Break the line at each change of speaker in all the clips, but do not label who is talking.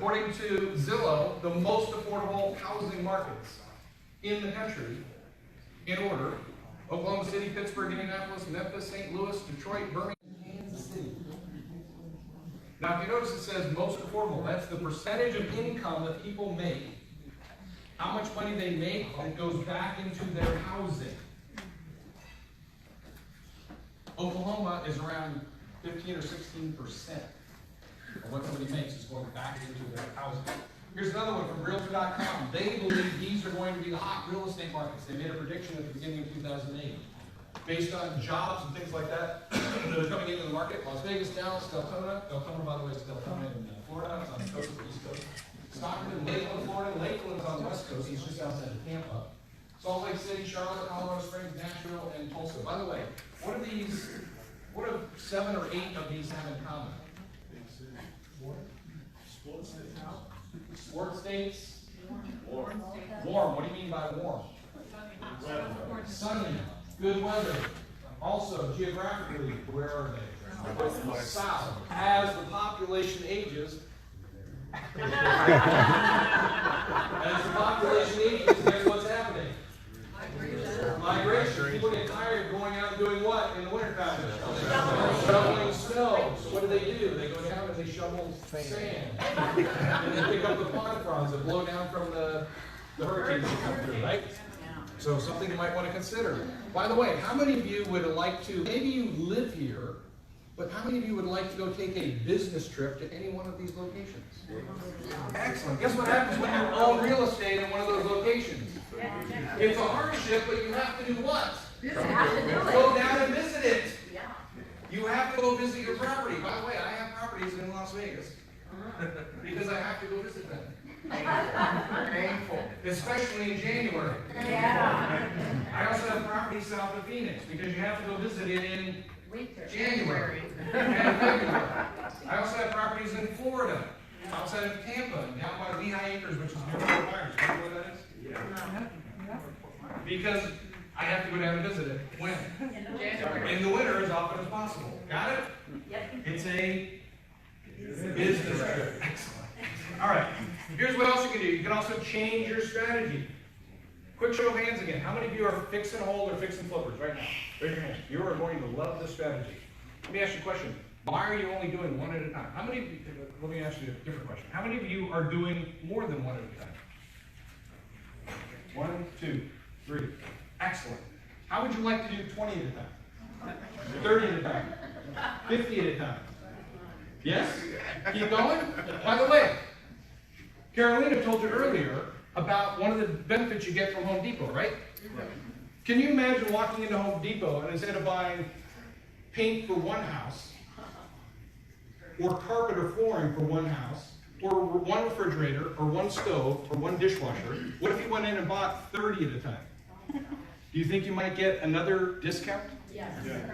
according to Zillow, the most affordable housing markets in the country, in order: Oklahoma City, Pittsburgh, Indianapolis, Memphis, St. Louis, Detroit, Birmingham, Kansas City. Now, if you notice, it says most affordable. That's the percentage of income that people make, how much money they make that goes back into their housing. Oklahoma is around 15 or 16% of what somebody makes is going back into their housing. Here's another one from Realtor.com. They believe these are going to be the hot real estate markets. They made a prediction at the beginning of 2008. Based on jobs and things like that that are coming into the market: Las Vegas, Dallas, Deltona, by the way, is Deltona in Florida. It's on the coast of the East Coast. Stockton, Lakeland, Florida. Lakeland's on the West Coast. It's just outside of Tampa. Salt Lake City, Charlotte, Colorado Springs, Nashville, and Tulsa. By the way, what do 7 or 8 of these have in common? Sports states. Warm. What do you mean by warm? Sunny. Good weather. Also, geographically, where are they? South. As the population ages, guess what's happening? Migration. People get tired of going out and doing what in the wintertime? Shoveling snow. So what do? They go down and they shovel sand. And they pick up the pond fronds that blow down from the hurricanes that come through, right? So something you might want to consider. By the way, how many of you would like to, maybe you live here, but how many of you would like to go take a business trip to any one of these locations? Excellent. Guess what happens when you own real estate in one of those locations? It's a hardship, but you have to do what? Go down and visit it. You have to go visit your property. By the way, I have properties in Las Vegas because I have to go visit them. Painful. Especially in January. Yeah. I also have property south of Phoenix because you have to go visit it in January and February. I also have properties in Florida, outside of Tampa, down by Lehigh Acres, which is near Fort Myers. Do you know where that is? Yeah. Because I have to go down and visit it. When? In the winter, as often as possible. Got it? Yep. It's a business trip. Excellent. All right. Here's what else you can do. You can also change your strategy. Quick show of hands again. How many of you are fix and hold or fix and flippers right now? Raise your hand. You are going to love this strategy. Let me ask you a question. Why are you only doing one at a time? How many of you, let me ask you a different question. How many of you are doing more than one at a time? 1, 2, 3. Excellent. How would you like to do 20 at a time? 30 at a time? 50 at a time? Yes? Keep going? By the way, Carolina told you earlier about one of the benefits you get from Home Depot, right? Can you imagine walking into Home Depot and instead of buying paint for one house, or carpet or flooring for one house, or one refrigerator, or one stove, or one dishwasher, what if you went in and bought 30 at a time? Do you think you might get another discount? Yes.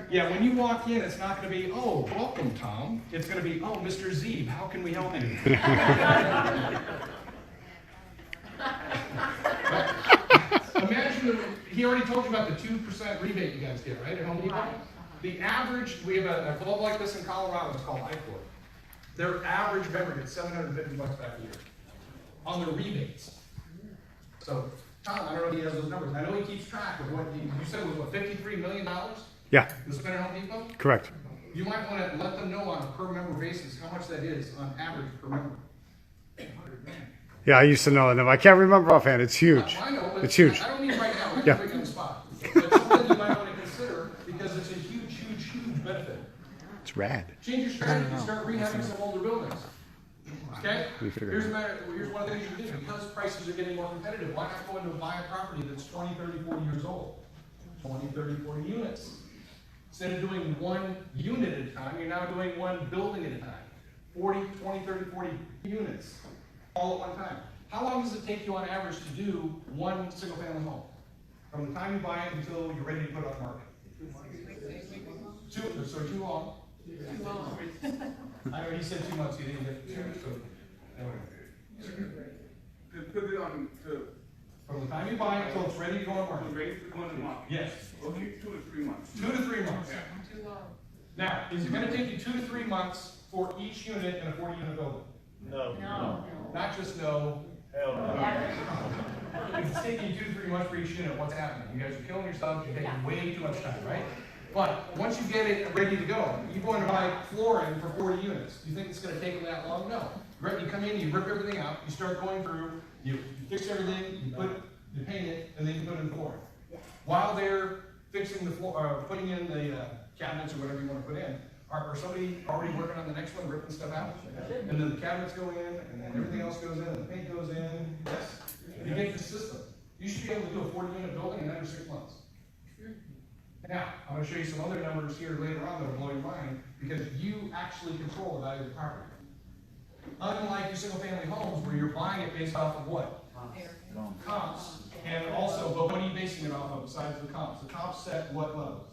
Yeah, when you walk in, it's not going to be, oh, welcome, Tom. It's going to be, oh, Mr. Zeeb, how can we help you? Imagine, he already told you about the 2% rebate you guys get, right, at Home Depot? The average, we have a club like this in Colorado, it's called I-Corp. Their average member gets $750 back a year on their rebates. So, Tom, I don't know if he has those numbers. I know he keeps track of what you said was what, $53 million?
Yeah.
To spend at Home Depot?
Correct.
You might want to let them know on a per member basis how much that is on average per member.
Yeah, I used to know that number. I can't remember offhand. It's huge.
I know, but
it's huge.
I don't mean right now. We're
Yeah.
putting on the spot. But something you might want to consider because it's a huge, huge, huge benefit.
It's rad.
Change your strategy. Start rehabbing some older buildings. Okay? Here's one of the things you can do. Because prices are getting more competitive, why not go into buy a property that's 20, 30, 40 years old? 20, 30, 40 units. Instead of doing one unit at a time, you're now doing one building at a time. 40, 20, 30, 40 units all at one time. How long does it take you on average to do one single family home? From the time you buy it until you're ready to put it on the market? 2 months. So too long. Too long. I know he said 2 months, he didn't get 2 months. So,
to put it on,
from the time you buy it until it's ready to go on the market.
Ready to go on the market?
Yes.
Okay, 2 to 3 months.
2 to 3 months.
Yeah.
Too long. Now, is it going to take you 2 to 3 months for each unit in a 40-unit building?
No.
practice? No. It's taking you 2 to 3 months for each unit. What's happening? You guys are killing yourselves. You're taking way too much time, right? But once you get it ready to go, you go in to buy flooring for 40 units. Do you think it's going to take them that long? No. You come in, you rip everything out, you start going through, you fix everything, you paint it, and then you put in flooring. While they're fixing the floor, putting in the cabinets or whatever you want to put in, are somebody already working on the next one, ripping stuff out? And then the cabinets go in, and then everything else goes in, and the paint goes in. Yes. You get the system. You should be able to do a 40-unit building in under 6 months. Now, I'm going to show you some other numbers here later on that will blow your mind, because you actually control the value of the property. Unlike your single-family homes, where you're buying it based off of what? Comps. And also, but what are you basing it off of besides the comps? The comps set what level?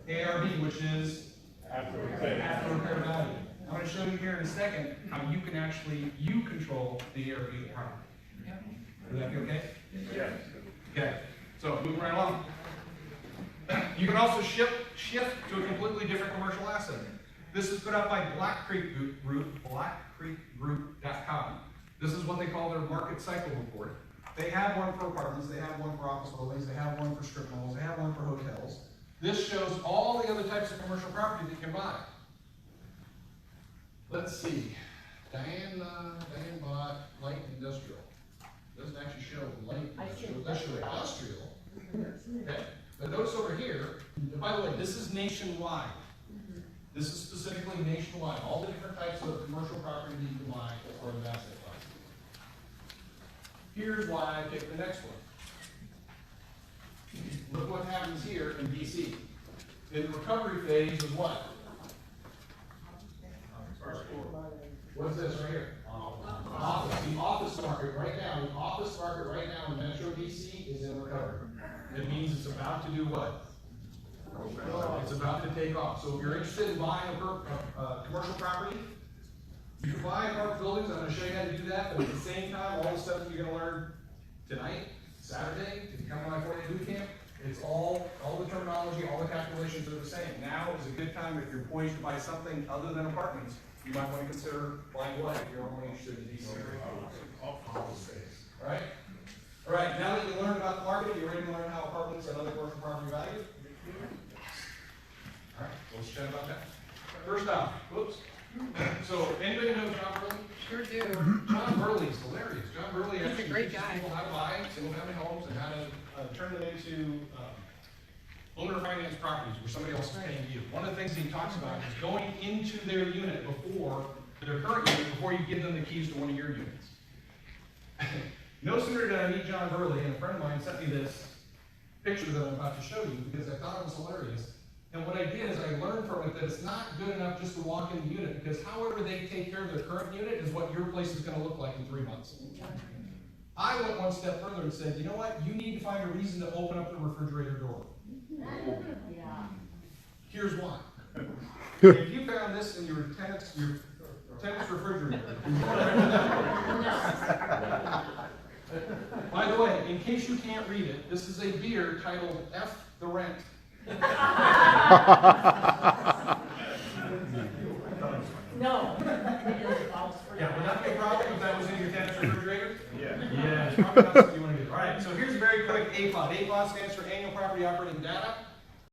ARV, which is after repair value. I'm going to show you here in a second how you can actually, you control the ARV of the property. Would that be okay?
Yes.
Okay, so moving right along. You can also shift to a completely different commercial asset. This is put out by Black Creek Group, blackcreekgroup.com. This is what they call their market cycle report. They have one for apartments, they have one for office buildings, they have one for strip malls, they have one for hotels. This shows all the other types of commercial property that you can buy. Let's see. Diane bought light industrial. Doesn't actually show light industrial, it does show industrial. Okay. But notice over here, and by the way, this is nationwide. This is specifically nationwide. All the different types of commercial property that you can buy for an asset class. Here's why I picked the next one. Look what happens here in DC. In the recovery phase is what? What's this right here? Office. The office market right now in Metro DC is in recovery. It means it's about to do what? It's about to take off. So if you're interested in buying a commercial property, you can buy apartment buildings. I'm going to show you how to do that, but at the same time, all the stuff that you're going to learn tonight, Saturday, if you come to my 4-day boot camp, it's all the terminology, all the calculations are the same. Now is a good time if you're poised to buy something other than apartments. You might want to consider buying what if you're only interested in DC office space. All right? All right, now that you learned about the market, you ready to learn how apartments and other commercial property value? All right, let's chat about that. First off, whoops. So, anybody know John Burley?
Sure do.
John Burley is hilarious. John Burley
He's a
actually
great
teaches
guy.
people how to buy single-family homes and how to turn them into owner-financed properties where somebody else is paying you. One of the things he talks about is going into their unit their current unit, before you give them the keys to one of your units. No sooner did I meet John Burley, and a friend of mine sent me this picture that I'm about to show you because I thought it was hilarious. And what I did is I learned from it that it's not good enough just to walk in the unit, because however they take care of their current unit is what your place is going to look like in 3 months. I went one step further and said, you know what? You need to find a reason to open up the refrigerator door. Here's why. If you found this in your tenant's refrigerator, by the way, in case you can't read it, this is a beer titled F the Rent.
No.
Yeah, would that be a problem if that was in your tenant's refrigerator?
Yeah.
Yeah, it's probably not something you want to do. All right, so here's a very quick APOD. APOD stands for Annual Property Operating Data.